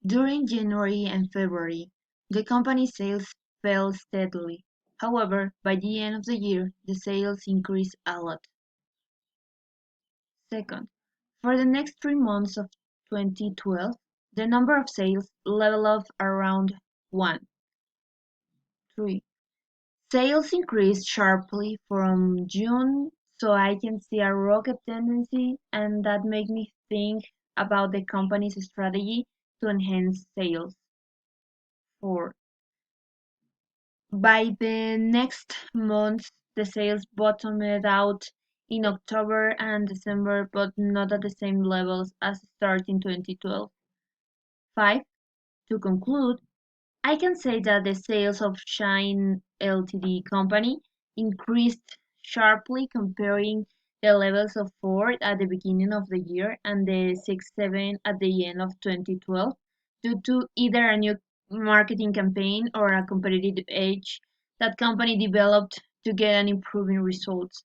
During January and February, the company's sales fell steadily. However, by the end of the year, the sales increased a lot. Second, for the next 3 months of 2012, the number of sales leveled off around 1. 3. Sales increased sharply from June, so I can see a rocket tendency, and that made me think about the company's strategy to enhance sales. 4. By the next month, the sales bottomed out in October and December, but not at the same levels as starting 2012. 5. To conclude, I can say that the sales of Shine Ltd company increased sharply comparing the levels of 4 at the beginning of the year and the 6-7 at the end of 2012 due to either a new marketing campaign or a competitive edge that company developed to get an improving results.